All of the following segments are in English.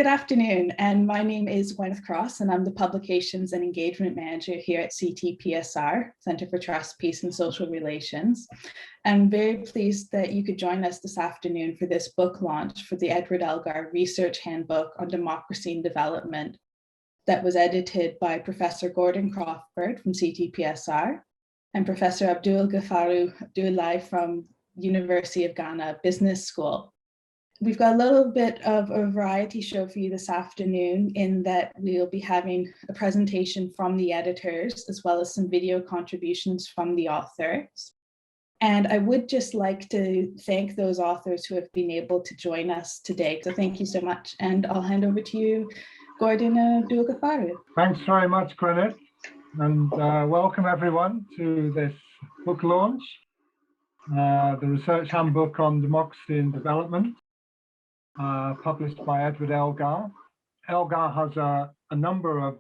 Good afternoon, and my name is Gwyneth Cross, and I'm the Publications and Engagement Manager here at CTPSR, Center for Trust, Peace and Social Relations. I'm very pleased that you could join us this afternoon for this book launch for the Edward Elgar Research Handbook on Democracy and Development that was edited by Professor Gordon Crawford from CTPSR and Professor Abdul-Gafaru Abdulai from University of Ghana Business School. We've got a little bit of a variety show for you this afternoon in that we'll be having a presentation from the editors as well as some video contributions from the authors. And I would just like to thank those authors who have been able to join us today. So thank you so much. And I'll hand over to you, Gordon Abdul-Gafaru. Thanks very much, Gwyneth. And welcome everyone to this book launch, the Research Handbook on Democracy and Development. Published by Edward Elgar. Elgar has a number of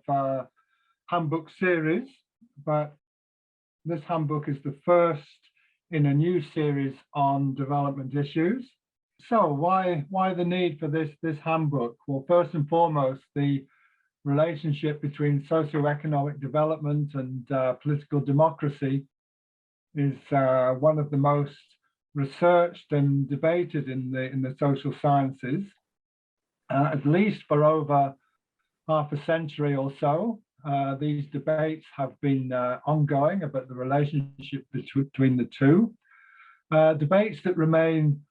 handbook series, but this handbook is the first in a new series on development issues. So why the need for this handbook? Well, first and foremost, the relationship between socio-economic development and political democracy is one of the most researched and debated in the social sciences, at least for over half a century or so. These debates have been ongoing about the relationship between the two. Debates that remain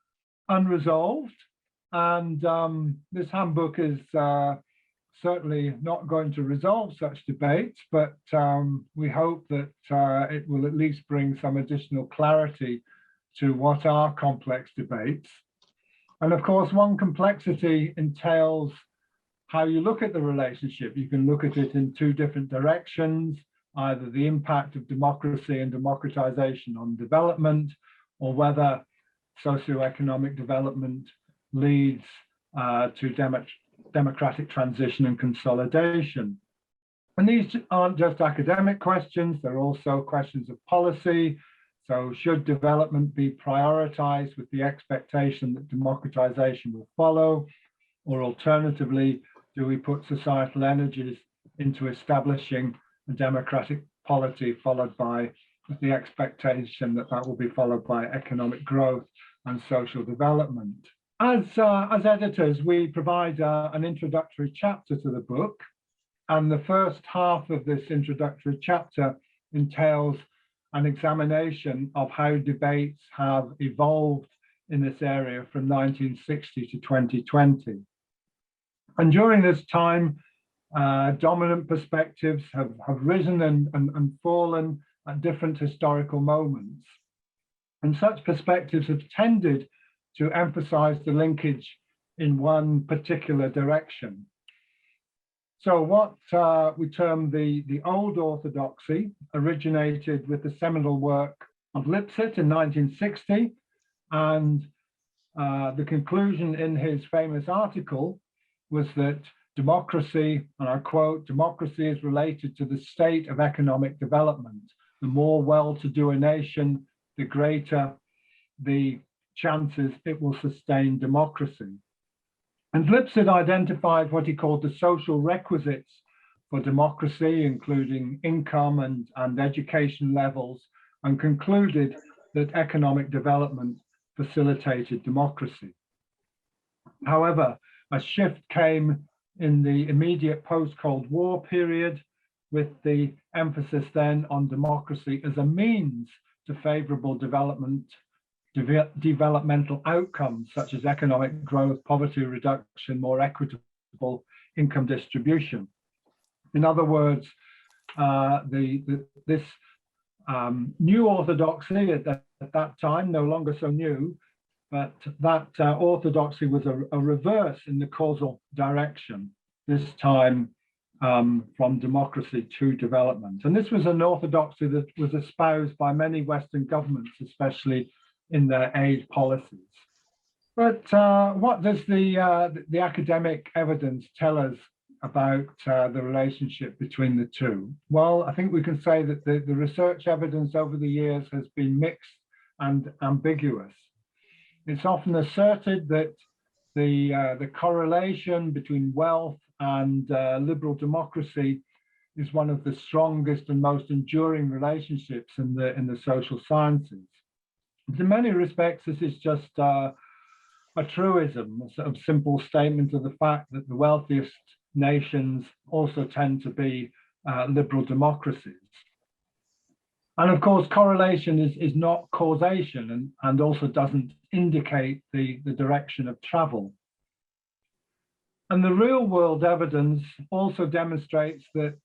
unresolved, and this handbook is certainly not going to resolve such debates, but we hope that it will at least bring some additional clarity to what are complex debates. And of course, one complexity entails how you look at the relationship. You can look at it in two different directions, either the impact of democracy and democratization on development, or whether socioeconomic development leads to democratic transition and consolidation. And these aren't just academic questions, they're also questions of policy. So should development be prioritized with the expectation that democratization will follow? Or alternatively, do we put societal energies into establishing a democratic polity followed by the expectation that that will be followed by economic growth and social development? As editors, we provide an introductory chapter to the book. And the first half of this introductory chapter entails an examination of how debates have evolved in this area from 1960 to 2020. And during this time, dominant perspectives have risen and fallen at different historical moments. And such perspectives have tended to emphasize the linkage in one particular direction. So what we term the old orthodoxy originated with the seminal work of Lipset in 1960, and the conclusion in his famous article was that democracy, and I quote, "Democracy is related to the state of economic development. The more well-to-do a nation, the greater the chances it will sustain democracy." And Lipset identified what he called the social requisites for democracy, including income and education levels, and concluded that economic development facilitated democracy. However, a shift came in the immediate post-Cold War period, with the emphasis then on democracy as a means to favorable developmental outcomes such as economic growth, poverty reduction, more equitable income distribution. In other words, this new orthodoxy at that time, no longer so new, but that orthodoxy was a reverse in the causal direction, this time from democracy to development. And this was an orthodoxy that was espoused by many Western governments, especially in their aid policies. But what does the academic evidence tell us about the relationship between the two? Well, I think we can say that the research evidence over the years has been mixed and ambiguous. It's often asserted that the correlation between wealth and liberal democracy is one of the strongest and most enduring relationships in the social sciences. In many respects, this is just a truism, a sort of simple statement of the fact that the wealthiest nations also tend to be liberal democracies. And of course, correlation is not causation and also doesn't indicate the direction of travel. And the real world evidence also demonstrates that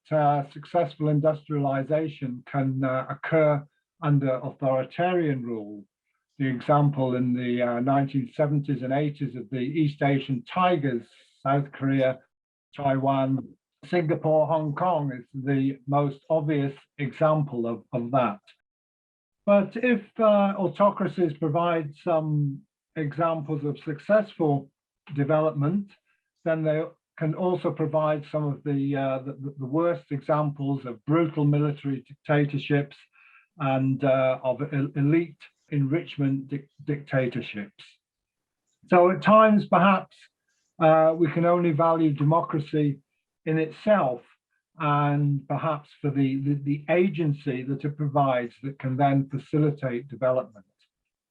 successful industrialization can occur under authoritarian rule. The example in the 1970s and 80s of the East Asian tigers, South Korea, Taiwan, Singapore, Hong Kong is the most obvious example of that. But if autocracies provide some examples of successful development, then they can also provide some of the worst examples of brutal military dictatorships and of elite enrichment dictatorships. So at times, perhaps, we can only value democracy in itself and perhaps for the agency that it provides that can then facilitate development.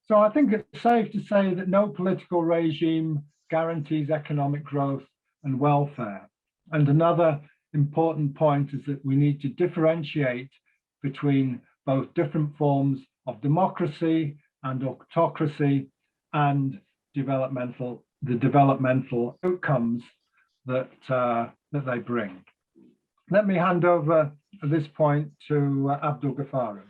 So I think it's safe to say that no political regime guarantees economic growth and welfare. And another important point is that we need to differentiate between both different forms of democracy and autocracy and the developmental outcomes that they bring. Let me hand over at this point to Abdul-Gafaru.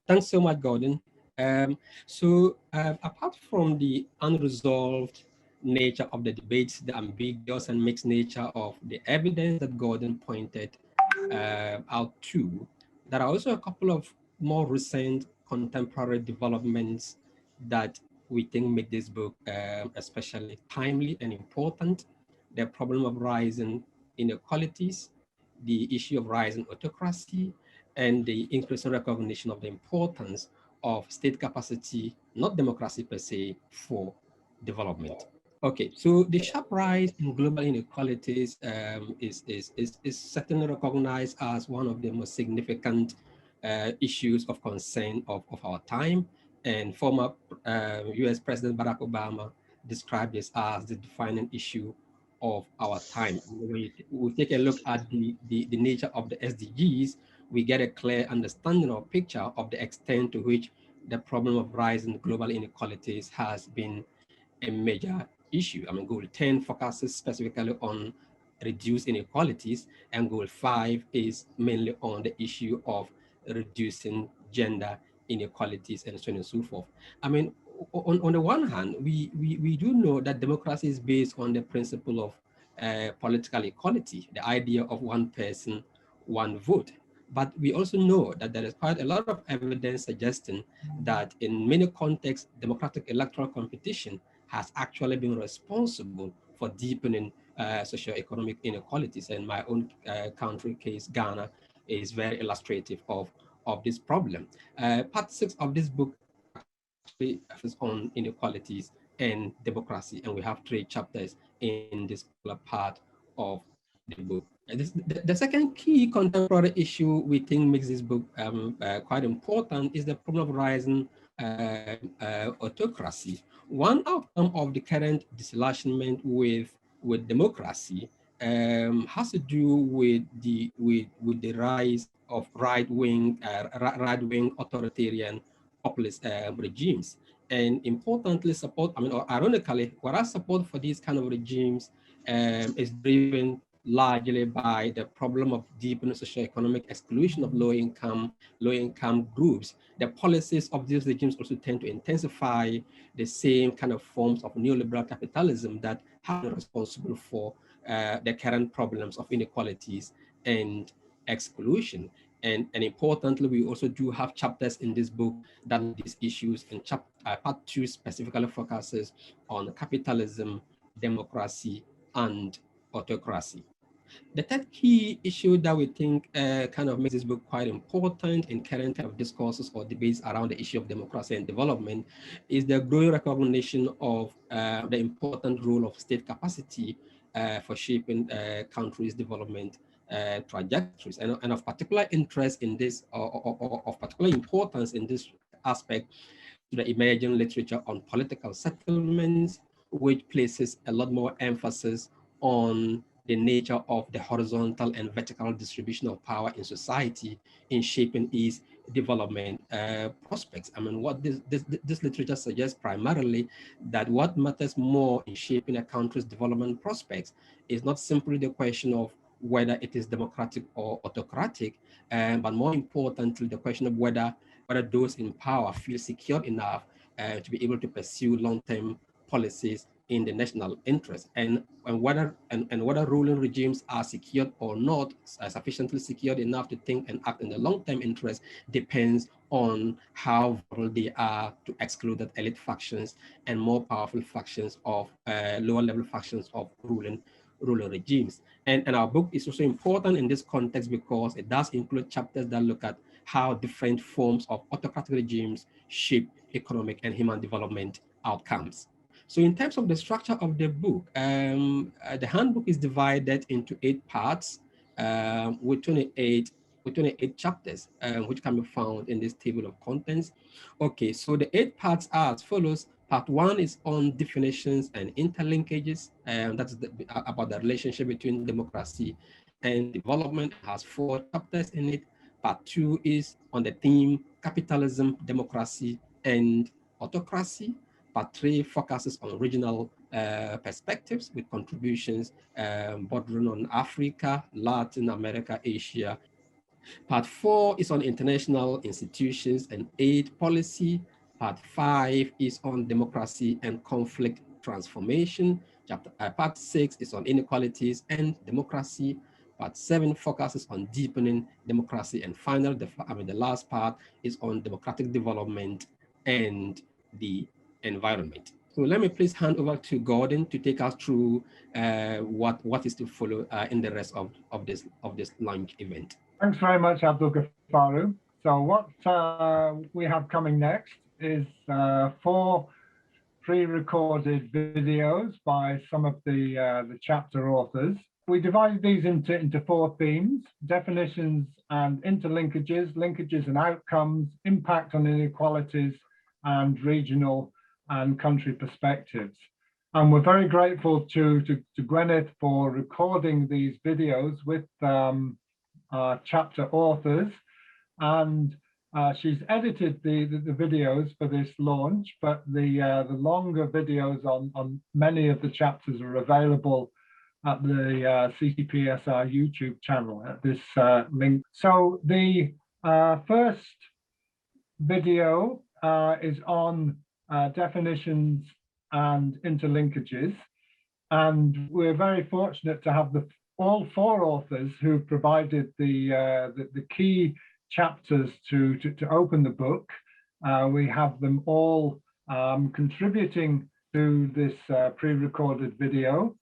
Thanks so much, Gordon. Apart from the unresolved nature of the debates, the ambiguous and mixed nature of the evidence that Gordon pointed out to, there are also a couple of more recent contemporary developments that we think make this book especially timely and important. The problem of rising inequalities, the issue of rising autocracy, and the increasing recognition of the importance of state capacity, not democracy per se, for development. Okay, so the sharp rise in global inequalities is certainly recognized as one of the most significant issues of concern of our time. And former US President Barack Obama described this as the defining issue of our time. When we take a look at the nature of the SDGs, we get a clear understanding or picture of the extent to which the problem of rising global inequalities has been a major issue. I mean, Goal 10 focuses specifically on reduced inequalities, and Goal 5 is mainly on the issue of reducing gender inequalities and so on and so forth. I mean, on the one hand, we do know that democracy is based on the principle of political equality, the idea of one person, one vote. But we also know that there is quite a lot of evidence suggesting that in many contexts, democratic electoral competition has actually been responsible for deepening socio-economic inequalities. And my own country case, Ghana, is very illustrative of this problem. Part 6 of this book actually focuses on inequalities and democracy, and we have 3 chapters in this part of the book. The second key contemporary issue we think makes this book quite important is the problem of rising autocracy. One outcome of the current disillusionment with democracy has to do with the rise of right-wing authoritarian populist regimes. And importantly, ironically, whereas support for these kind of regimes is driven largely by the problem of deepening socioeconomic exclusion of low-income groups, the policies of these regimes also tend to intensify the same kind of forms of neoliberal capitalism that have been responsible for the current problems of inequalities and exclusion. And importantly, we also do have chapters in this book that these issues, and part 2 specifically focuses on capitalism, democracy, and autocracy. The third key issue that we think kind of makes this book quite important in current kind of discourses or debates around the issue of democracy and development is the growing recognition of the important role of state capacity for shaping countries' development trajectories, and of particular interest in this, or of particular importance in this aspect, to the emerging literature on political settlements, which places a lot more emphasis on the nature of the horizontal and vertical distribution of power in society in shaping its development prospects. I mean, what this literature suggests primarily that what matters more in shaping a country's development prospects is not simply the question of whether it is democratic or autocratic, but more importantly, the question of whether those in power feel secure enough to be able to pursue long-term policies in the national interest, and whether ruling regimes are secured or not, sufficiently secured enough to think and act in the long-term interest depends on how vulnerable they are to excluded elite factions and more powerful factions of lower-level factions of ruling regimes. And our book is also important in this context because it does include chapters that look at how different forms of autocratic regimes shape economic and human development outcomes. So in terms of the structure of the book, the handbook is divided into 8 parts with 28 chapters, which can be found in this table of contents. Okay, so the 8 parts are as follows. Part 1 is on definitions and interlinkages, and that's about the relationship between democracy and development. It has 4 chapters in it. Part 2 is on the theme capitalism, democracy, and autocracy. Part 3 focuses on regional perspectives with contributions bordering on Africa, Latin America, Asia. Part 4 is on international institutions and aid policy. Part 5 is on democracy and conflict transformation. Part 6 is on inequalities and democracy. Part 7 focuses on deepening democracy. And finally, the last part is on democratic development and the environment. So let me please hand over to Gordon to take us through what is to follow in the rest of this launch event. Thanks very much, Abdul-Gafaru. So what we have coming next is 4 pre-recorded videos by some of the chapter authors. We divided these into 4 themes: definitions and interlinkages, linkages and outcomes, impact on inequalities, and regional and country perspectives. And we're very grateful to Gwyneth for recording these videos with chapter authors, and she's edited the videos for this launch, but the longer videos on many of the chapters are available at the CTPSR YouTube channel at this link. So the first video is on definitions and interlinkages, and we're very fortunate to have all 4 authors who provided the key chapters to open the book. We have them all contributing to this pre-recorded video,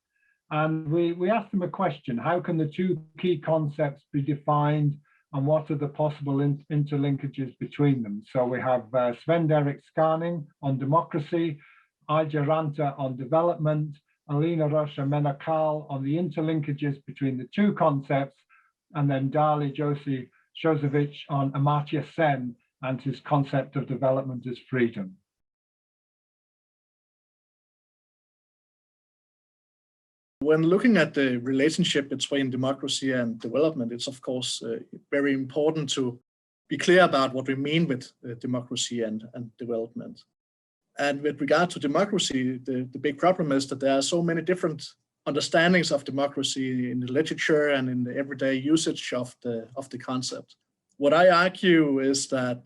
and we asked them a question: how can the 2 key concepts be defined, and what are the possible interlinkages between them? So we have Sven-Erik Skarning on democracy, Ija Ranta on development, Alina Rocha Menakal on the interlinkages between the 2 concepts, and then Dali Josi-Shozovic on Amartya Sen and his concept of development as freedom. When looking at the relationship between democracy and development, it's of course very important to be clear about what we mean with democracy and development. And with regard to democracy, the big problem is that there are so many different understandings of democracy in the literature and in the everyday usage of the concept. What I argue is that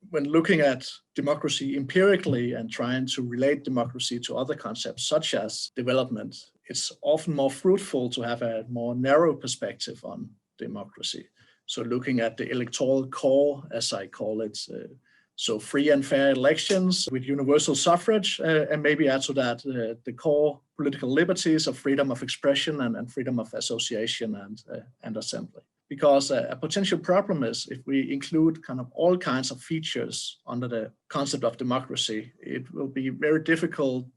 when looking at democracy empirically and trying to relate democracy to other concepts such as development, it's often more fruitful to have a more narrow perspective on democracy. So looking at the electoral core, as I call it, So free and fair elections with universal suffrage, and maybe add to that the core political liberties of freedom of expression and freedom of association and assembly. Because a potential problem is if we include kind of all kinds of features under the concept of democracy, it will be very difficult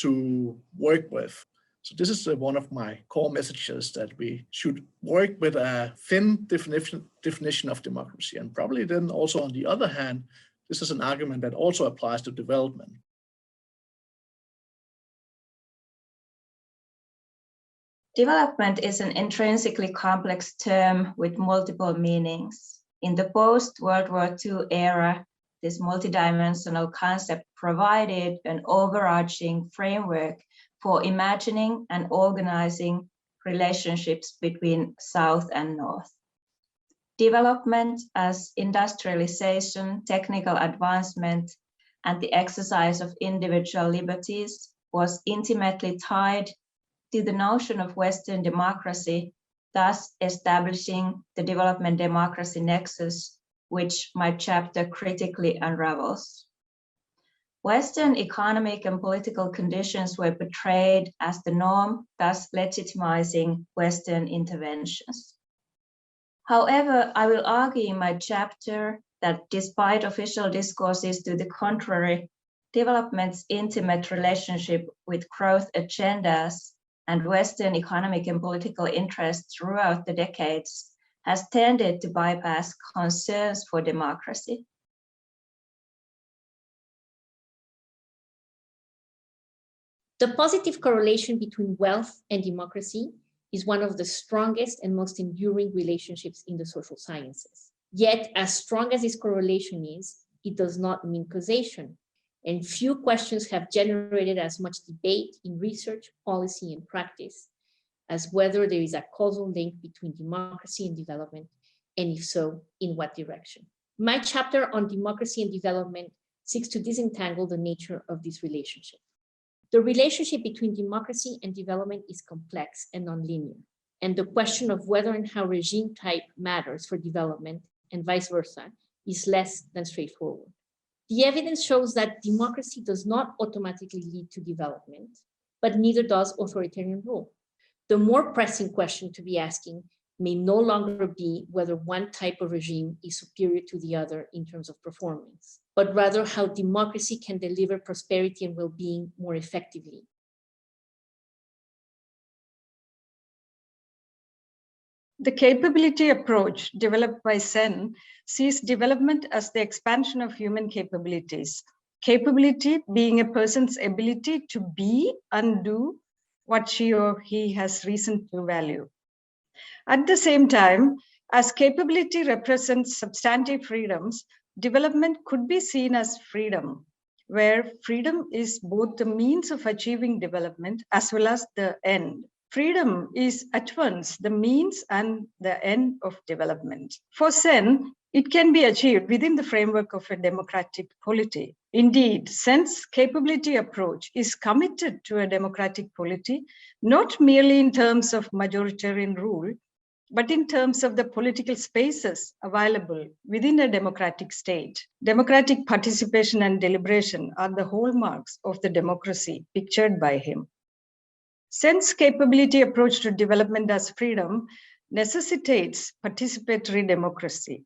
to work with. So this is one of my core messages, that we should work with a thin definition of democracy. And probably then also on the other hand, this is an argument that also applies to development. Development is an intrinsically complex term with multiple meanings. In the post-World War II era, this multidimensional concept provided an overarching framework for imagining and organizing relationships between South and North. Development as industrialization, technical advancement, and the exercise of individual liberties was intimately tied to the notion of Western democracy, thus establishing the development democracy nexus, which my chapter critically unravels. Western economic and political conditions were portrayed as the norm, thus legitimizing Western interventions. However, I will argue in my chapter that despite official discourses to the contrary, development's intimate relationship with growth agendas and Western economic and political interests throughout the decades has tended to bypass concerns for democracy. The positive correlation between wealth and democracy is one of the strongest and most enduring relationships in the social sciences. Yet, as strong as this correlation is, it does not mean causation. And few questions have generated as much debate in research, policy, and practice as whether there is a causal link between democracy and development, and if so, in what direction. My chapter on democracy and development seeks to disentangle the nature of this relationship. The relationship between democracy and development is complex and nonlinear, and the question of whether and how regime type matters for development and vice versa is less than straightforward. The evidence shows that democracy does not automatically lead to development, but neither does authoritarian rule. The more pressing question to be asking may no longer be whether one type of regime is superior to the other in terms of performance, but rather how democracy can deliver prosperity and well-being more effectively. The capability approach developed by Sen sees development as the expansion of human capabilities. Capability being a person's ability to be and do what she or he has reason to value. At the same time, as capability represents substantive freedoms, development could be seen as freedom, where freedom is both the means of achieving development as well as the end. Freedom is at once the means and the end of development. For Sen, it can be achieved within the framework of a democratic polity. Indeed, Sen's capability approach is committed to a democratic polity, not merely in terms of majoritarian rule, but in terms of the political spaces available within a democratic state. Democratic participation and deliberation are the hallmarks of the democracy pictured by him. Sen's capability approach to development as freedom necessitates participatory democracy.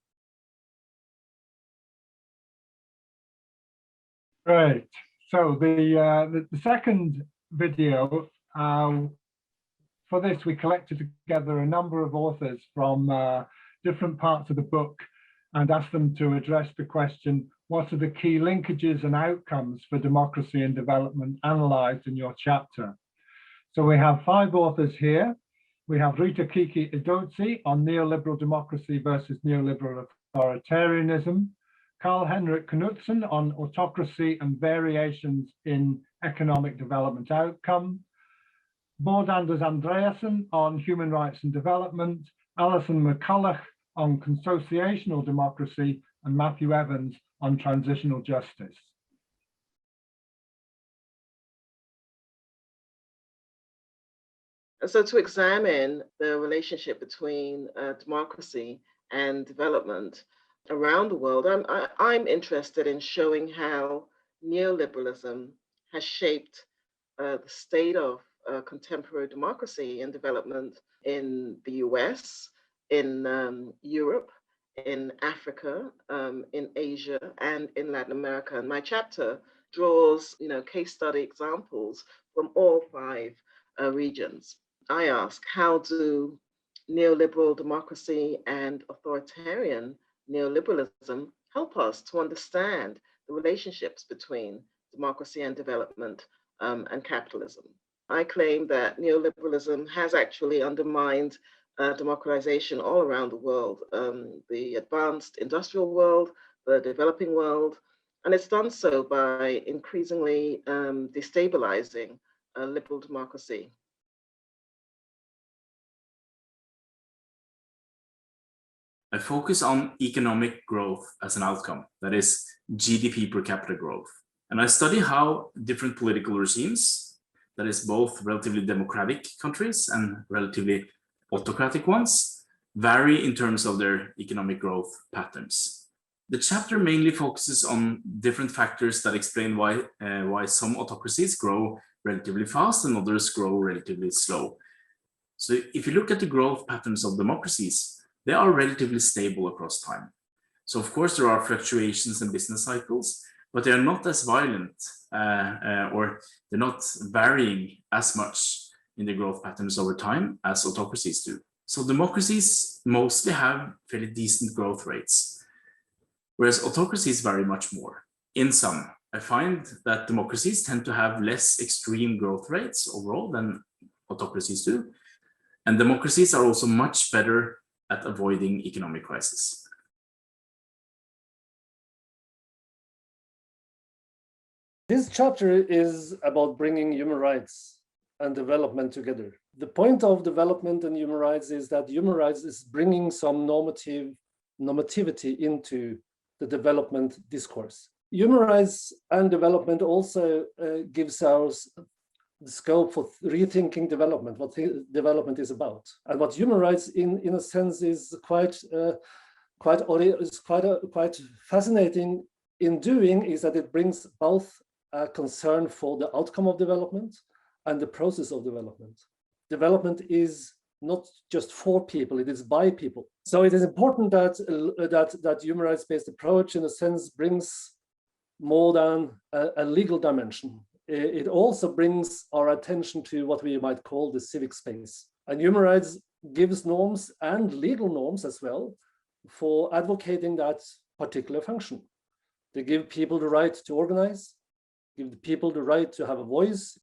Right. So the second video, for this, we collected together a number of authors from different parts of the book and asked them to address the question, what are the key linkages and outcomes for democracy and development analyzed in your chapter? So we have 5 authors here. We have Rita Kiki Idotsi on neoliberal democracy versus neoliberal authoritarianism, Karl-Henrik Knudsen on autocracy and variations in economic development outcome, Maud Anders Andreasen on human rights and development, Alison McCulloch on consociational democracy, and Matthew Evans on transitional justice. So to examine the relationship between democracy and development, around the world, I'm interested in showing how neoliberalism has shaped the state of contemporary democracy and development in the US, in Europe, in Africa, in Asia, and in Latin America. And my chapter draws, case study examples from all 5 regions. I ask, how do neoliberal democracy and authoritarian neoliberalism help us to understand the relationships between democracy and development and capitalism? I claim that neoliberalism has actually undermined democratization all around the world, the advanced industrial world, the developing world, and it's done so by increasingly destabilizing liberal democracy. I focus on economic growth as an outcome, that is GDP per capita growth. And I study how different political regimes, that is both relatively democratic countries and relatively autocratic ones, vary in terms of their economic growth patterns. The chapter mainly focuses on different factors that explain why some autocracies grow relatively fast and others grow relatively slow. So if you look at the growth patterns of democracies, they are relatively stable across time. So of course there are fluctuations in business cycles, but they are not as violent or they're not varying as much in the growth patterns over time as autocracies do. So democracies mostly have fairly decent growth rates, whereas autocracies vary much more. In sum, I find that democracies tend to have less extreme growth rates overall than autocracies do, and democracies are also much better at avoiding economic crisis. This chapter is about bringing human rights and development together. The point of development and human rights is that human rights is bringing some normativity into the development discourse. Human rights and development also gives us the scope for rethinking development, what development is about. And what human rights in a sense is quite fascinating in doing is that it brings both a concern for the outcome of development and the process of development. Development is not just for people, it is by people. So it is important that human rights-based approach in a sense brings more than a legal dimension. It also brings our attention to what we might call the civic space. And human rights gives norms and legal norms as well for advocating that particular function. They give people the right to organize, give the people the right to have a voice.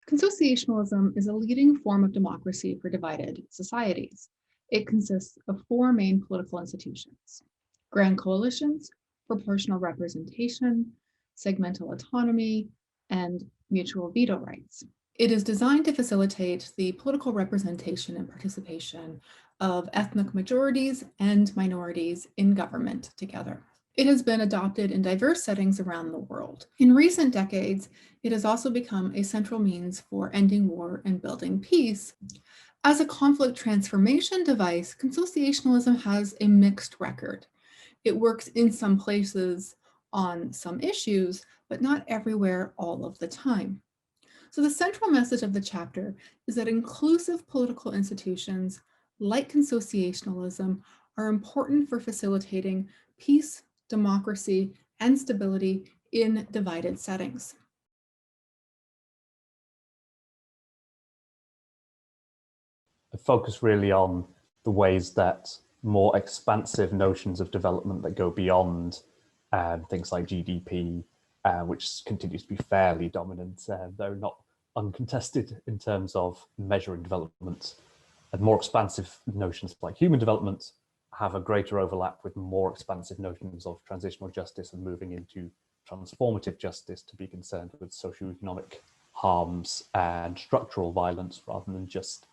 Consociationalism is a leading form of democracy for divided societies. It consists of 4 main political institutions: grand coalitions, proportional representation, segmental autonomy, and mutual veto rights. It is designed to facilitate the political representation and participation of ethnic majorities and minorities in government together. It has been adopted in diverse settings around the world. In recent decades, it has also become a central means for ending war and building peace. As a conflict transformation device, consociationalism has a mixed record. It works in some places on some issues, but not everywhere all of the time. So the central message of the chapter is that inclusive political institutions like consociationalism are important for facilitating peace, democracy, and stability in divided settings. I focus really on the ways that more expansive notions of development that go beyond things like GDP, which continues to be fairly dominant, though not uncontested in terms of measuring development. And more expansive notions like human development have a greater overlap with more expansive notions of transitional justice and moving into transformative justice to be concerned with socio-economic harms and structural violence rather than just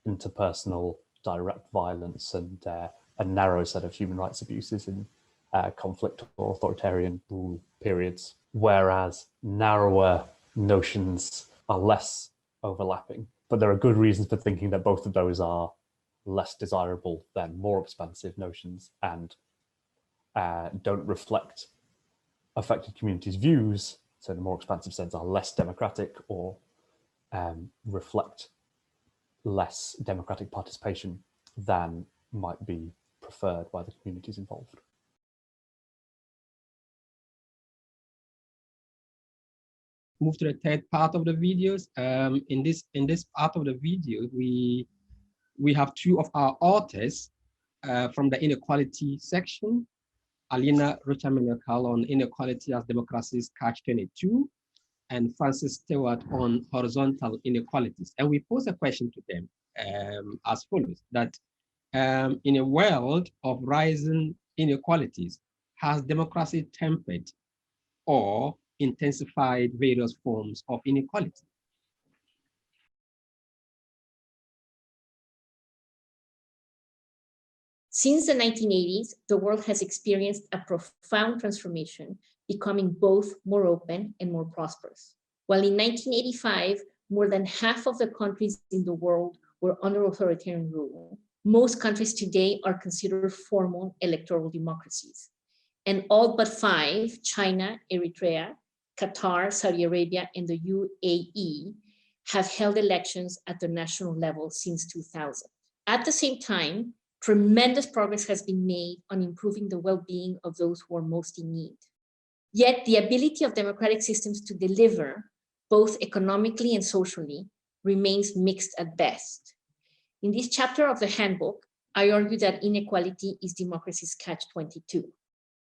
interpersonal direct violence and a narrow set of human rights abuses in conflict or authoritarian rule periods, whereas narrower notions are less overlapping. But there are good reasons for thinking that both of those are less desirable than more expansive notions and don't reflect affected communities' views, so the more expansive sense are less democratic or reflect less democratic participation than might be preferred by the communities involved. Move to the third part of the videos. In this part of the video, we have two of our authors from the inequality section, Alina Rocha-Menekal on Inequality as Democracy's Catch-22, and Francis Stewart on Horizontal Inequalities. And we pose a question to them as follows, that in a world of rising inequalities, has democracy tempered or intensified various forms of inequality? Since the 1980s, the world has experienced a profound transformation, becoming both more open and more prosperous. While in 1985, more than half of the countries in the world were under authoritarian rule, most countries today are considered formal electoral democracies. And all but 5, China, Eritrea, Qatar, Saudi Arabia, and the UAE, have held elections at the national level since 2000. At the same time, tremendous progress has been made on improving the well-being of those who are most in need. Yet the ability of democratic systems to deliver, both economically and socially, remains mixed at best. In this chapter of the handbook, I argue that inequality is democracy's catch-22.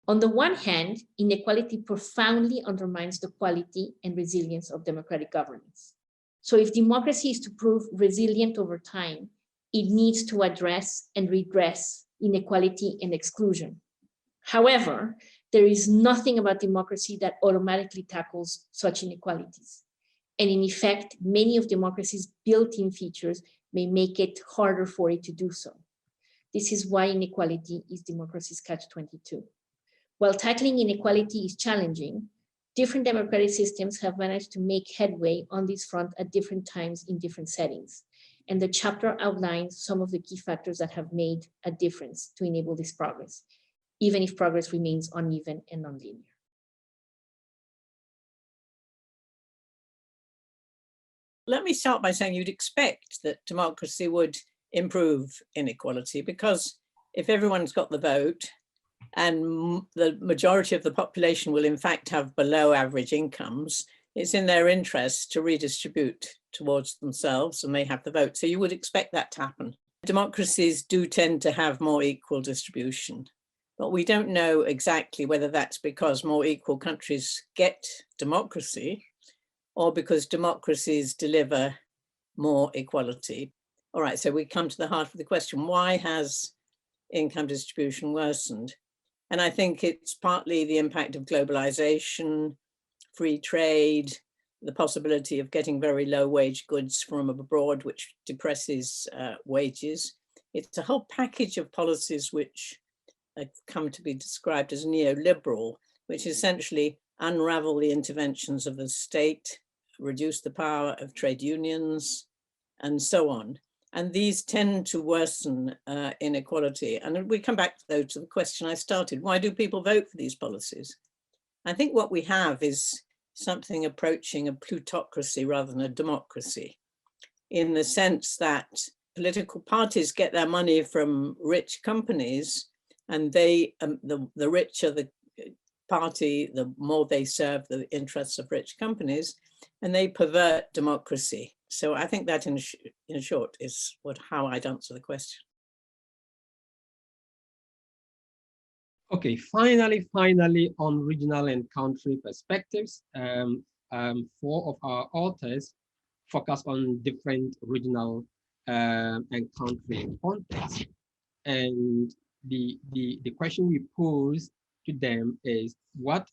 On the one hand, inequality profoundly undermines the quality and resilience of democratic governance. So if democracy is to prove resilient over time, it needs to address and redress inequality and exclusion. However, there is nothing about democracy that automatically tackles such inequalities. And in effect, many of democracy's built-in features may make it harder for it to do so. This is why inequality is democracy's catch-22. While tackling inequality is challenging, different democratic systems have managed to make headway on this front at different times in different settings. And the chapter outlines some of the key factors that have made a difference to enable this progress, even if progress remains uneven and nonlinear. Let me start by saying you'd expect that democracy would improve inequality, because if everyone's got the vote and the majority of the population will in fact have below average incomes, it's in their interest to redistribute towards themselves and they have the vote. So you would expect that to happen. Democracies do tend to have more equal distribution, but we don't know exactly whether that's because more equal countries get democracy or because democracies deliver more equality. All right, so we come to the heart of the question, why has income distribution worsened? And I think it's partly the impact of globalization, free trade, the possibility of getting very low wage goods from abroad, which depresses wages. It's a whole package of policies which come to be described as neoliberal, which essentially unravel the interventions of the state, reduce the power of trade unions, and so on. And these tend to worsen inequality. And we come back, though, to the question I started. Why do people vote for these policies? I think what we have is something approaching a plutocracy rather than a democracy, in the sense that political parties get their money from rich companies, and they, the richer the party, the more they serve the interests of rich companies, and they pervert democracy. So I think that in short is how I'd answer the question. Okay, finally on regional and country perspectives, 4 of our authors focus on different regional and country contexts. And the question we pose to them is, what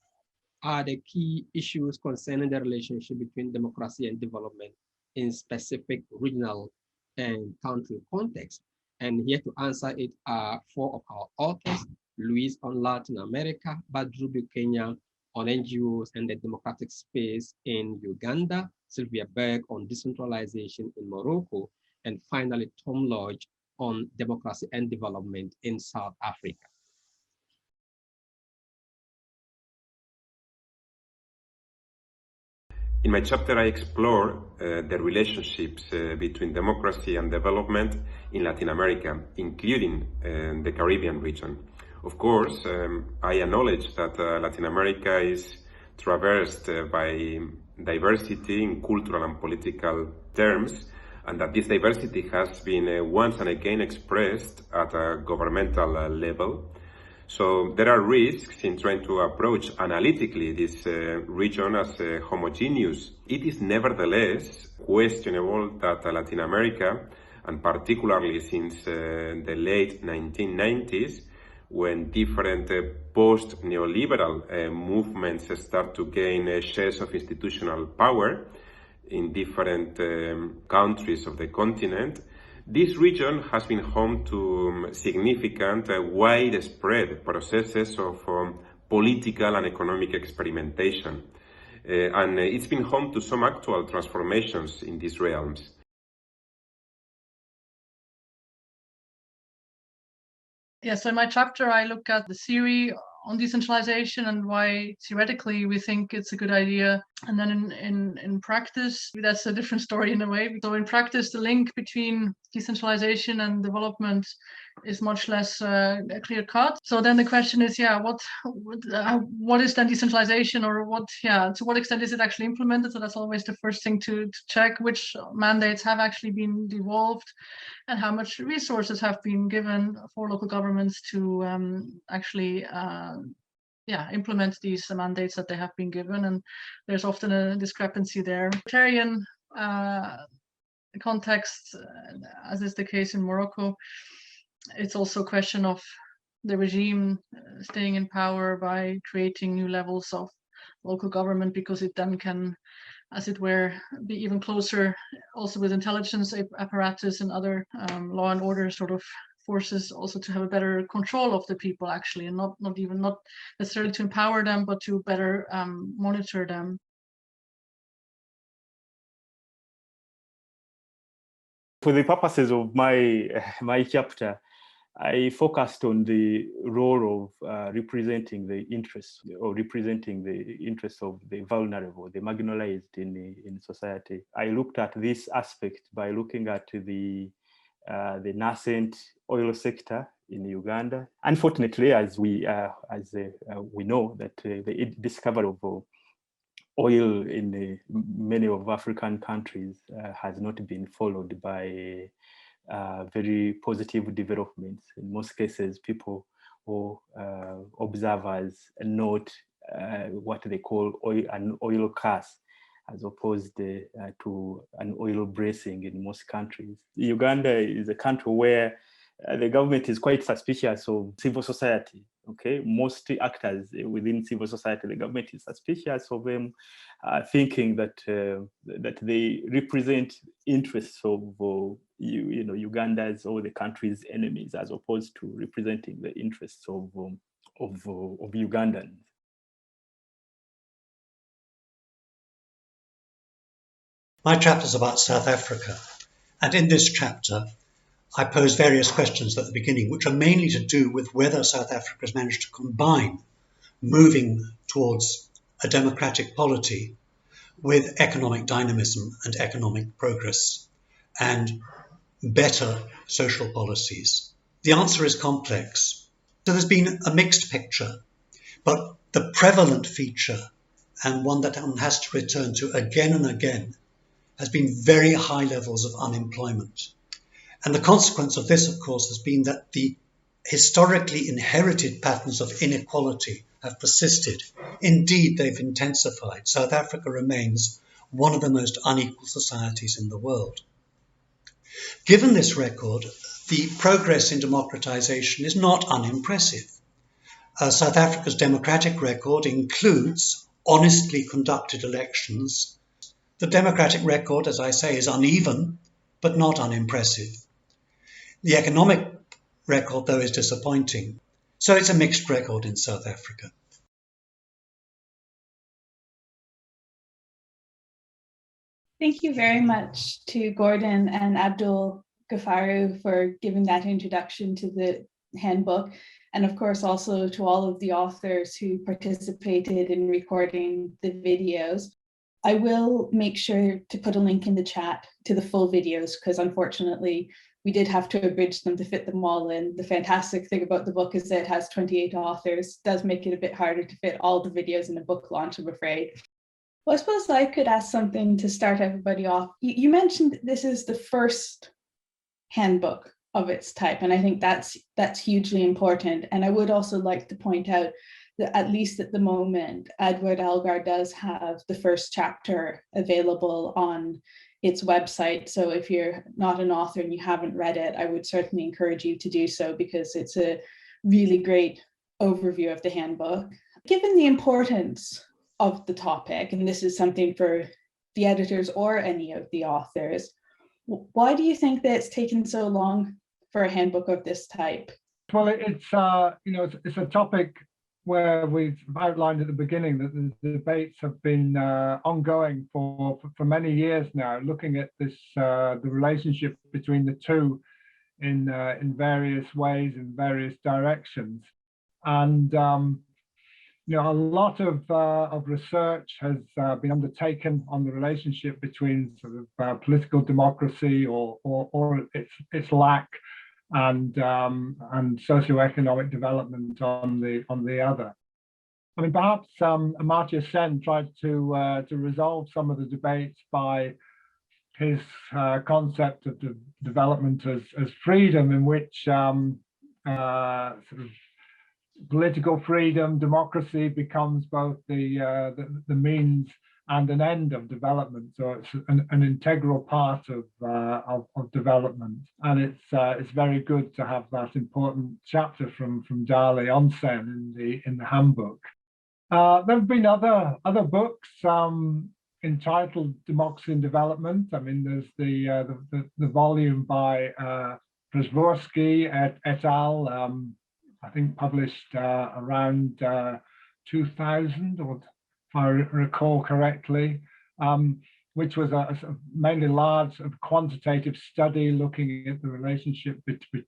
are the key issues concerning the relationship between democracy and development in specific regional and country contexts? And here to answer it are 4 of our authors: Luis on Latin America, Badru Kenya on NGOs and the democratic space in Uganda, Sylvia Berg on decentralization in Morocco, and finally Tom Lodge on democracy and development in South Africa. In my chapter, I explore the relationships between democracy and development in Latin America, including the Caribbean region. Of course, I acknowledge that Latin America is traversed by diversity in cultural and political terms, and that this diversity has been once and again expressed at a governmental level. So there are risks in trying to approach analytically this region as homogeneous. It is nevertheless questionable that Latin America, and particularly since the late 1990s, when different post-neoliberal movements start to gain shares of institutional power in different countries of the continent, this region has been home to significant, widespread processes of political and economic experimentation. And it's been home to some actual transformations in these realms. Yeah, so in my chapter, I look at the theory on decentralization and why theoretically we think it's a good idea. And then in practice, that's a different story in a way. So in practice, the link between decentralization and development is much less clear cut. So then the question is, yeah, what is then decentralization, or to what extent is it actually implemented? So that's always the first thing to check, which mandates have actually been devolved and how much resources have been given for local governments to actually implement these mandates that they have been given. And there's often a discrepancy there. Authoritarian context, as is the case in Morocco, it's also a question of the regime staying in power by creating new levels of local government, because it then can, as it were, be even closer also with intelligence apparatus and other law and order sort of forces, also to have a better control of the people actually, and not necessarily to empower them, but to better monitor them. For the purposes of my chapter, I focused on the role of representing the interests of the vulnerable, the marginalized in society. I looked at this aspect by looking at the nascent oil sector in Uganda. Unfortunately, as we know, that the discovery of oil in many of African countries has not been followed by very positive developments. In most cases, people or observers note what they call an oil curse, as opposed to an oil blessing in most countries. Uganda is a country where the government is quite suspicious of civil society. Okay, most actors within civil society, the government is suspicious of them, thinking that that they represent interests of Uganda's or the country's enemies, as opposed to representing the interests of Ugandans. My chapter is about South Africa, and in this chapter, I pose various questions at the beginning, which are mainly to do with whether South Africa has managed to combine moving towards a democratic polity with economic dynamism and economic progress and better social policies. The answer is complex. So there's been a mixed picture, but the prevalent feature, and one that one has to return to again and again, has been very high levels of unemployment. And the consequence of this, of course, has been that the historically inherited patterns of inequality have persisted. Indeed, they've intensified. South Africa remains one of the most unequal societies in the world. Given this record, the progress in democratization is not unimpressive. South Africa's democratic record includes honestly conducted elections. The democratic record, as I say, is uneven, but not unimpressive. The economic record, though, is disappointing. So it's a mixed record in South Africa. Thank you very much to Gordon and Abdul Abdul-Gafaru for giving that introduction to the handbook, and of course also to all of the authors who participated in recording the videos. I will make sure to put a link in the chat to the full videos, because unfortunately we did have to abridge them to fit them all in. The fantastic thing about the book is that it has 28 authors. It does make it a bit harder to fit all the videos in a book launch, I'm afraid. Well, I suppose I could ask something to start everybody off. You mentioned this is the first handbook of its type, and I think that's hugely important. And I would also like to point out that at least at the moment, Edward Elgar does have the first chapter available on its website. So if you're not an author and you haven't read it, I would certainly encourage you to do so, because it's a really great overview of the handbook. Given the importance of the topic, and this is something for the editors or any of the authors, why do you think that it's taken so long for a handbook of this type? Well, it's it's a topic where we've outlined at the beginning that the debates have been ongoing for many years now, looking at this the relationship between the two in various ways, in various directions, and a lot of research has been undertaken on the relationship between sort of political democracy or its lack, and socio-economic development on the other. I mean, perhaps Amartya Sen tried to resolve some of the debates by his concept of development as freedom, in which sort of political freedom, democracy becomes both the means and an end of development. So it's an integral part of development, and it's very good to have that important chapter from Dali on Sen in the handbook. There have been other books entitled Democracy and Development. I mean, there's the volume by Przewórsky et al. I think published around 2000, or if I recall correctly, which was a mainly large quantitative study looking at the relationship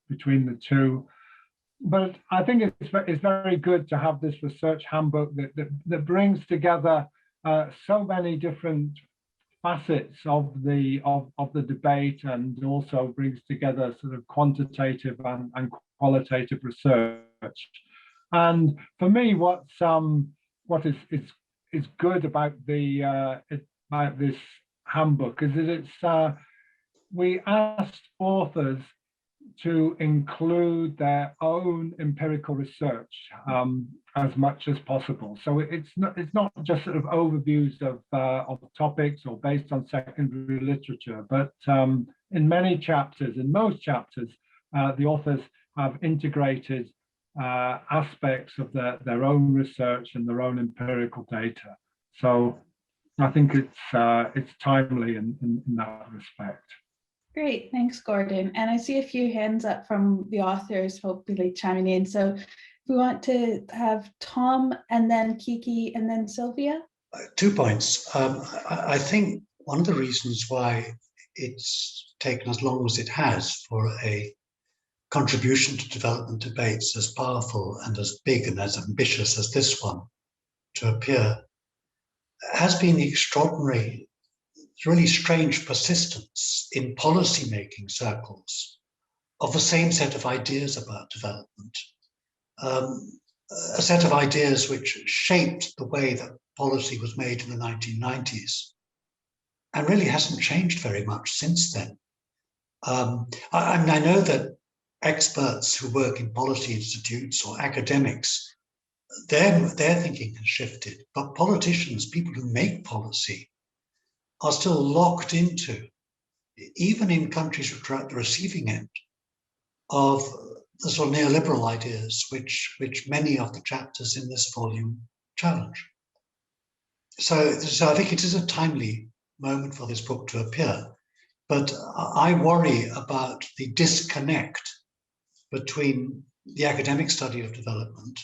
between the two. But I think it's very good to have this research handbook that brings together so many different facets of the debate, and also brings together sort of quantitative and qualitative research. And for me, what is good about this handbook is that we asked authors to include their own empirical research as much as possible. So it's not just sort of overviews of topics or based on secondary literature, but in many chapters, in most chapters, the authors have integrated aspects of their own research and their own empirical data. So I think it's timely in that respect. Great, thanks, Gordon. And I see a few hands up from the authors, hopefully chiming in. So if we want to have Tom, and then Kiki, and then Sylvia. 2 points. I think one of the reasons why it's taken as long as it has for a contribution to development debates as powerful and as big and as ambitious as this one to appear has been the extraordinary, really strange persistence in policy-making circles of the same set of ideas about development, a set of ideas which shaped the way that policy was made in the 1990s and really hasn't changed very much since then. I know that experts who work in policy institutes or academics, their thinking has shifted, but politicians, people who make policy, are still locked into, even in countries which are at the receiving end, of the sort of neoliberal ideas which many of the chapters in this volume challenge. So I think it is a timely moment for this book to appear, but I worry about the disconnect between the academic study of development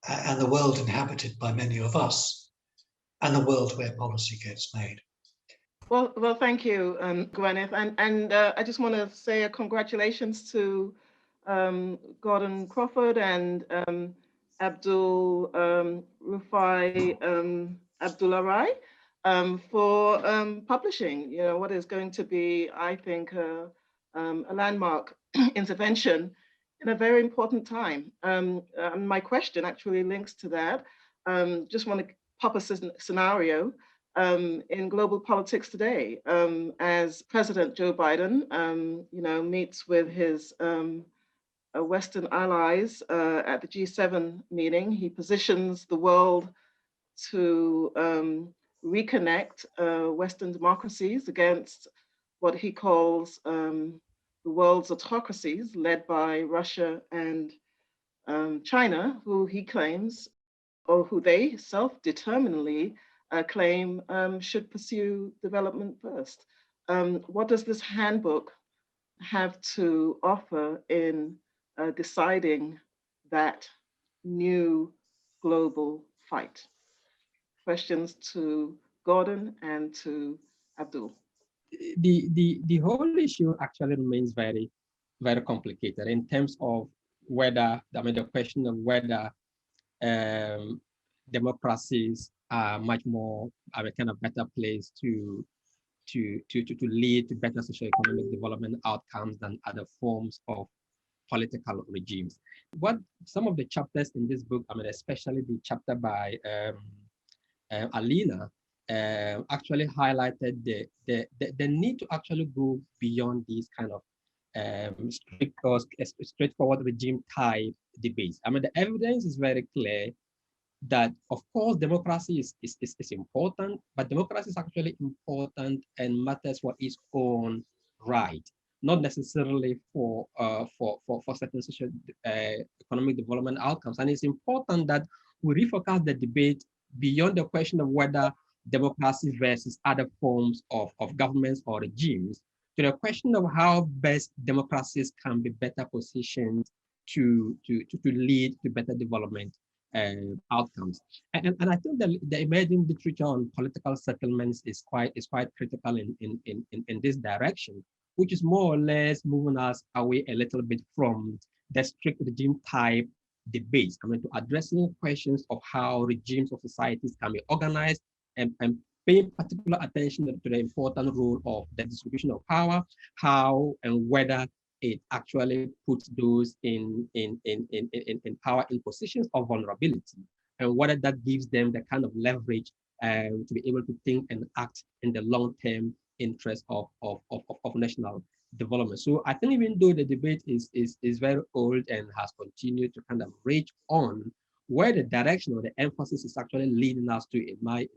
and the world inhabited by many of us, and the world where policy gets made. Well, thank you, Gwyneth, and I just want to say a congratulations to Gordon Crawford and Abdulai Abdulai for publishing, what is going to be, I think, a landmark intervention in a very important time. My question actually links to that. Just want to pop a scenario. In global politics today, as President Joe Biden, meets with his Western allies at the G7 meeting, he positions the world to reconnect Western democracies against what he calls the world's autocracies, led by Russia and China, who he claims, or who they self-determinedly claim should pursue development first. What does this handbook have to offer in deciding that new global fight? Questions to Gordon and to Abdul. The whole issue actually remains very, very complicated in terms of whether, the question of whether democracies are much more, kind of better place to lead to better socio-economic development outcomes than other forms of political regimes. What some of the chapters in this book, especially the chapter by Alina, actually highlighted the need to actually go beyond these kind of straightforward regime type debates. The evidence is very clear that, of course, democracy is important, but democracy is actually important and matters for its own right, not necessarily for certain social economic development outcomes. And it's important that we refocus the debate beyond the question of whether democracy versus other forms of governments or regimes, to the question of how best democracies can be better positioned to lead to better development outcomes. And I think that the emerging literature on political settlements is quite critical in this direction, which is more or less moving us away a little bit from the strict regime type debates, to addressing questions of how regimes of societies can be organized and paying particular attention to the important role of the distribution of power, how and whether it actually puts those in power in positions of vulnerability, and whether that gives them the kind of leverage to be able to think and act in the long-term interest of national development. So I think even though the debate is very old and has continued to kind of rage on, where the direction or the emphasis is actually leading us to, in my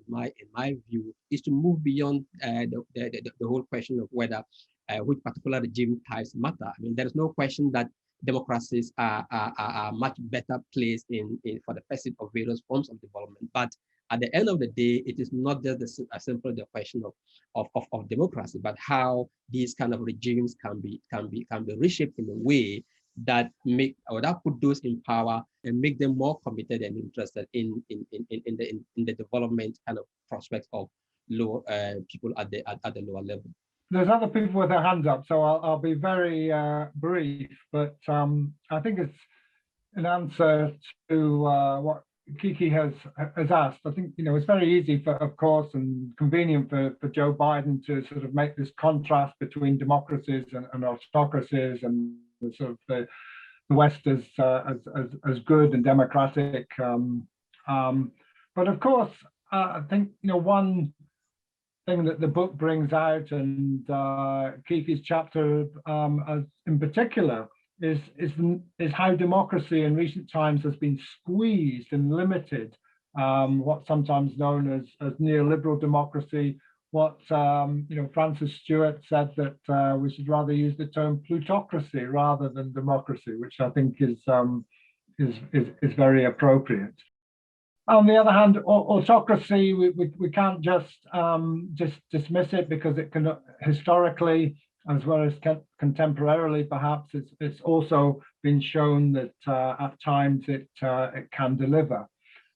view, is to move beyond the whole question of whether which particular regime types matter. There is no question that democracies are much better placed for the pursuit of various forms of development. But at the end of the day, it is not just simply the question of democracy, but how these kind of regimes can be reshaped in a way that put those in power and make them more committed and interested in the development kind of prospects of low people at the lower level. There's other people with their hands up, so I'll be very brief, but I think it's an answer to what Kiki has asked. I think, it's very easy of course, and convenient for Joe Biden to sort of make this contrast between democracies and autocracies, and sort of the West as good and democratic. But of course, I think, one thing that the book brings out, and Kiki's chapter in particular, is how democracy in recent times has been squeezed and limited. What's sometimes known as neoliberal democracy. What Francis Stewart said, that we should rather use the term plutocracy rather than democracy, which I think is very appropriate. On the other hand, autocracy, we can't just dismiss it, because it can historically, as well as contemporarily, perhaps it's also been shown that at times it can deliver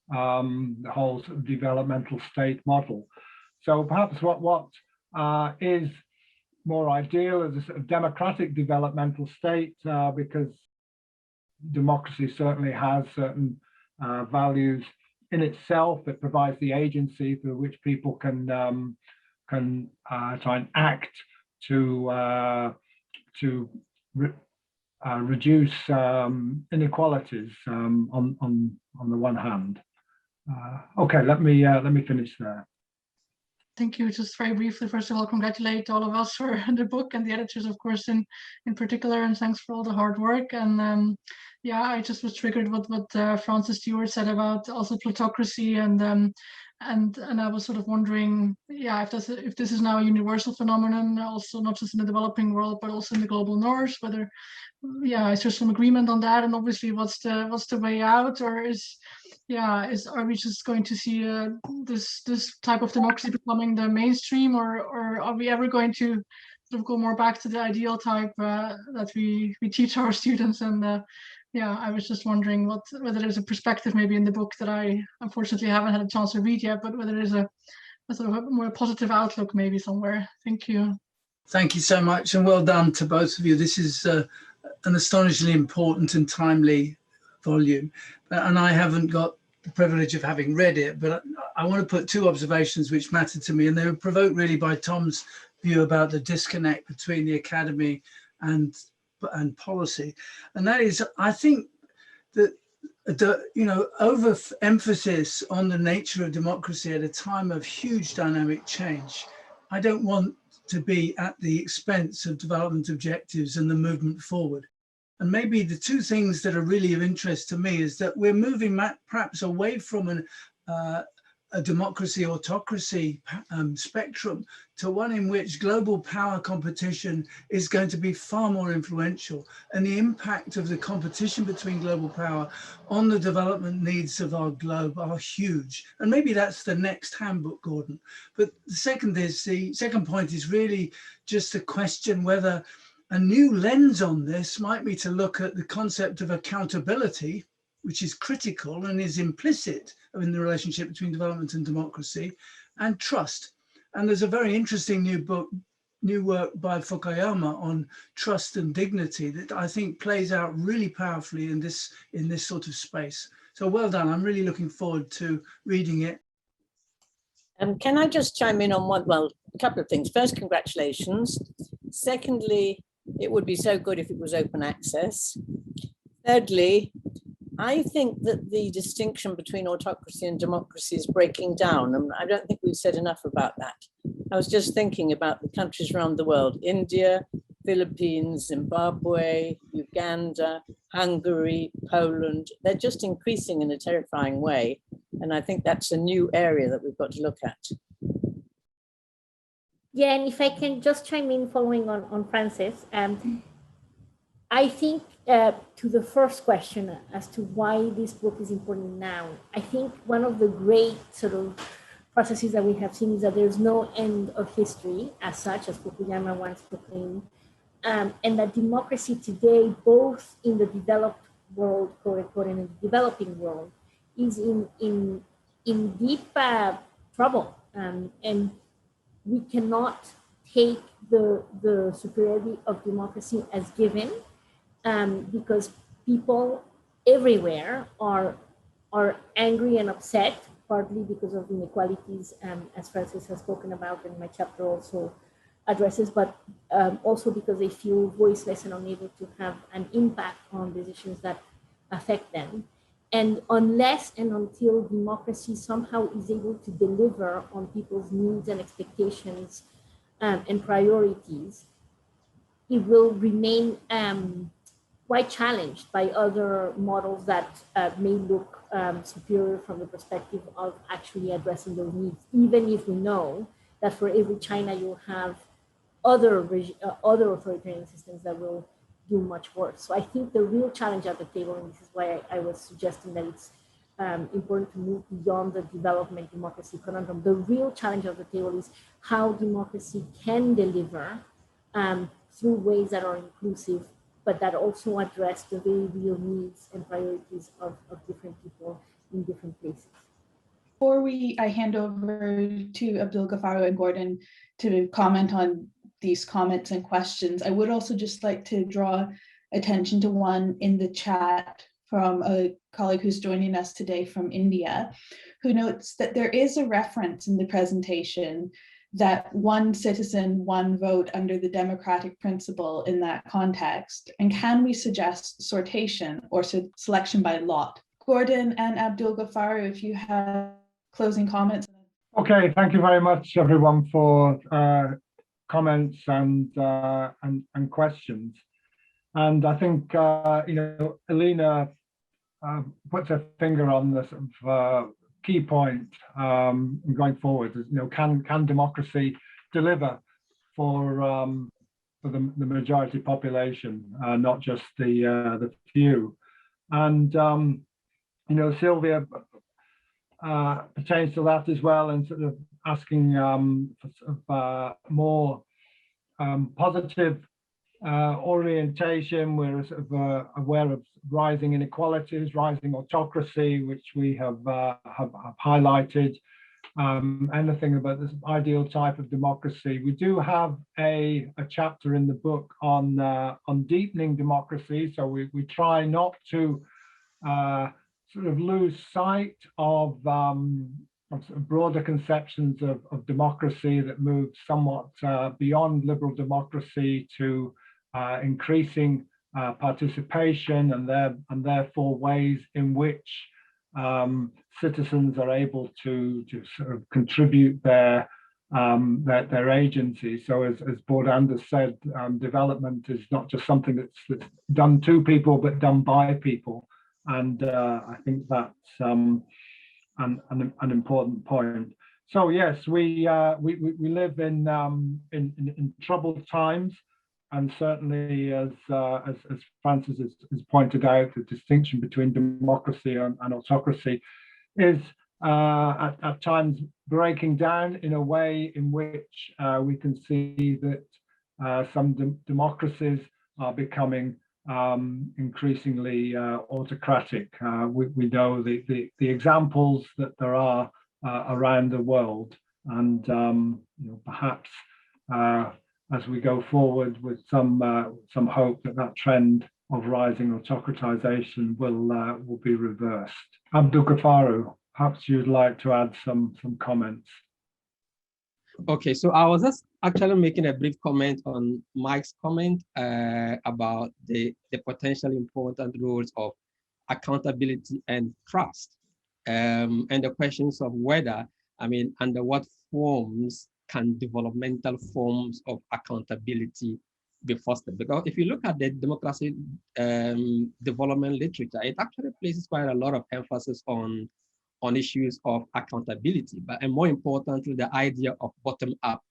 the whole sort of developmental state model. So perhaps what is more ideal as a sort of democratic developmental state, because democracy certainly has certain values in itself. It provides the agency through which people can try and act to reduce inequalities on the one hand. Okay, let me finish there. Thank you. Just very briefly, first of all, congratulate all of us for the book and the editors, of course, in particular, and thanks for all the hard work. And yeah, I just was triggered what Francis Stewart said about also plutocracy, and I was sort of wondering, yeah, if this is now a universal phenomenon, also not just in the developing world, but also in the global north, whether, yeah, is there some agreement on that? And obviously, what's the way out, or are we just going to see this type of democracy becoming the mainstream, or are we ever going to sort of go more back to the ideal type that we teach our students? And yeah, I was just wondering whether there's a perspective maybe in the book that I unfortunately haven't had a chance to read yet, but whether there's a sort of a more positive outlook maybe somewhere. Thank you. Thank you so much, and well done to both of you. This is an astonishingly important and timely volume, and I haven't got the privilege of having read it, but I want to put two observations which matter to me, and they were provoked really by Tom's view about the disconnect between the academy and policy. And that is, I think that overemphasis on the nature of democracy at a time of huge dynamic change, I don't want to be at the expense of development objectives and the movement forward. And maybe the two things that are really of interest to me is that we're moving perhaps away from a democracy autocracy spectrum to one in which global power competition is going to be far more influential, and the impact of the competition between global power on the development needs of our globe are huge. And maybe that's the next handbook, Gordon. But the second point is really just a question whether a new lens on this might be to look at the concept of accountability, which is critical and is implicit in the relationship between development and democracy, and trust. And there's a very interesting new work by Fukuyama on trust and dignity that I think plays out really powerfully in this sort of space. So well done. I'm really looking forward to reading it. Can I just chime in on a couple of things. First, congratulations. Secondly, it would be so good if it was open access. Thirdly, I think that the distinction between autocracy and democracy is breaking down, and I don't think we've said enough about that. I was just thinking about the countries around the world: India, Philippines, Zimbabwe, Uganda, Hungary, Poland. They're just increasing in a terrifying way, and I think that's a new area that we've got to look at. Yeah, and if I can just chime in following on Francis, I think to the first question as to why this book is important now, I think one of the great sort of processes that we have seen is that there's no end of history as such, as Fukuyama once proclaimed, and that democracy today, both in the developed world, Prerecorded, and the developing world, is in deep trouble, and we cannot take the superiority of democracy as given, because people everywhere are angry and upset, partly because of inequalities, as Francis has spoken about, and my chapter also addresses, but also because they feel voiceless and unable to have an impact on decisions that affect them. And unless and until democracy somehow is able to deliver on people's needs and expectations and priorities, it will remain quite challenged by other models that may look superior from the perspective of actually addressing those needs, even if we know that for every China you'll have other authoritarian systems that will do much worse. So I think the real challenge at the table, and this is why I was suggesting that it's important to move beyond the development democracy conundrum. The real challenge of the table is how democracy can deliver through ways that are inclusive, but that also address the very real needs and priorities of different people in different places. Before I hand over to Abdul-Gafaru and Gordon to comment on these comments and questions. I would also just like to draw attention to one in the chat from a colleague who's joining us today from India, who notes that there is a reference in the presentation that one citizen, one vote under the democratic principle in that context. And can we suggest sortation or selection by lot? Gordon and Abdul-Gafaru, if you have closing comments. Okay, thank you very much, everyone, for comments and questions. And I think Alina puts her finger on the sort of key point going forward. Can democracy deliver for the majority population, not just the few? And Sylvia pertains to that as well, and sort of asking for sort of more positive orientation. We're sort of aware of rising inequalities, rising autocracy, which we have highlighted. Anything about this ideal type of democracy. We do have a chapter in the book on deepening democracy, so we try not to sort of lose sight of sort of broader conceptions of democracy that move somewhat beyond liberal democracy to increasing participation and therefore ways in which citizens are able to sort of contribute their agency. So as Board Anders said, development is not just something that's done to people, but done by people. And I think that's an important point. So yes, we live in troubled times, and certainly as Francis has pointed out, the distinction between democracy and autocracy is at times breaking down in a way in which we can see that some democracies are becoming increasingly autocratic. We know the examples that there are around the world, and perhaps as we go forward with some hope that trend of rising autocratization will be reversed. Abdul-Gafaru, perhaps you'd like to add some comments. Okay, so I was just actually making a brief comment on Mike's comment about the potentially important roles of accountability and trust, and the questions of whether, under what forms can developmental forms of accountability be fostered. Because if you look at the democracy development literature, it actually places quite a lot of emphasis on issues of accountability, and more importantly, the idea of bottom-up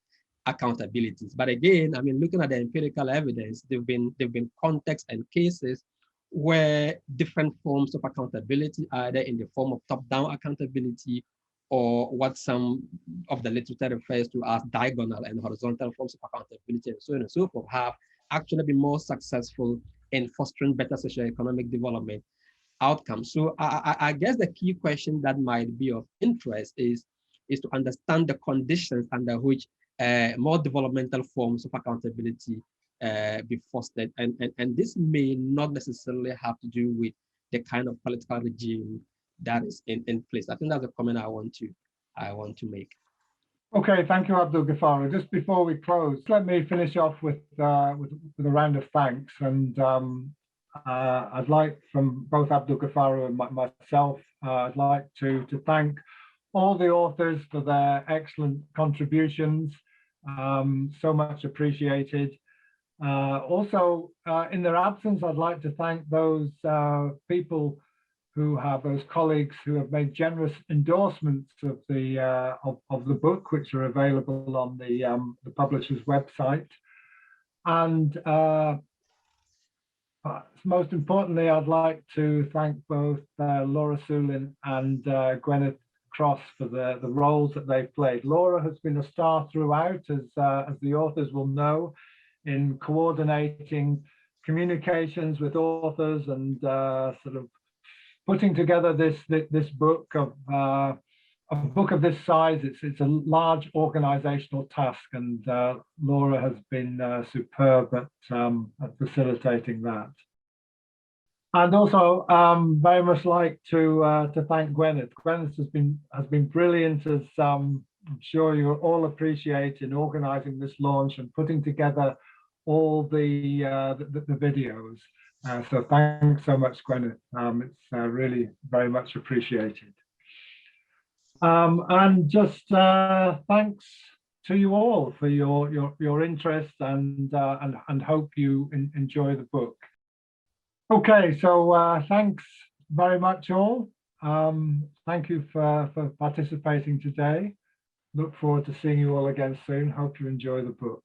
accountabilities. But again, looking at the empirical evidence, there've been contexts and cases where different forms of accountability, either in the form of top-down accountability or what some of the literature refers to as diagonal and horizontal forms of accountability, and so on and so forth, have actually been more successful in fostering better socio-economic development outcomes. So I guess the key question that might be of interest is to understand the conditions under which more developmental forms of accountability be fostered, and this may not necessarily have to do with the kind of political regime that is in place. I think that's a comment I want to make. Okay, thank you, Abdul-Gafaru. Just before we close, let me finish off with a round of thanks. And I'd like, from both Abdul-Gafaru and myself, I'd like to thank all the authors for their excellent contributions. So much appreciated. Also, in their absence, I'd like to thank those people those colleagues who have made generous endorsements of the book, which are available on the publisher's website. And most importantly, I'd like to thank both Laura Sulin and Gwyneth Cross for the roles that they've played. Laura has been a star throughout, as the authors will know, in coordinating communications with authors and sort of putting together this book of a book of this size, it's a large organizational task, and Laura has been superb at facilitating that. And also, very much like to thank Gwyneth. Gwyneth has been brilliant, as I'm sure you all appreciate, in organising this launch and putting together all the videos. So thanks so much, Gwyneth. It's really very much appreciated. And just thanks to you all for your interest, and hope you enjoy the book. Okay, so thanks very much all. Thank you for participating today. Look forward to seeing you all again soon. Hope you enjoy the book.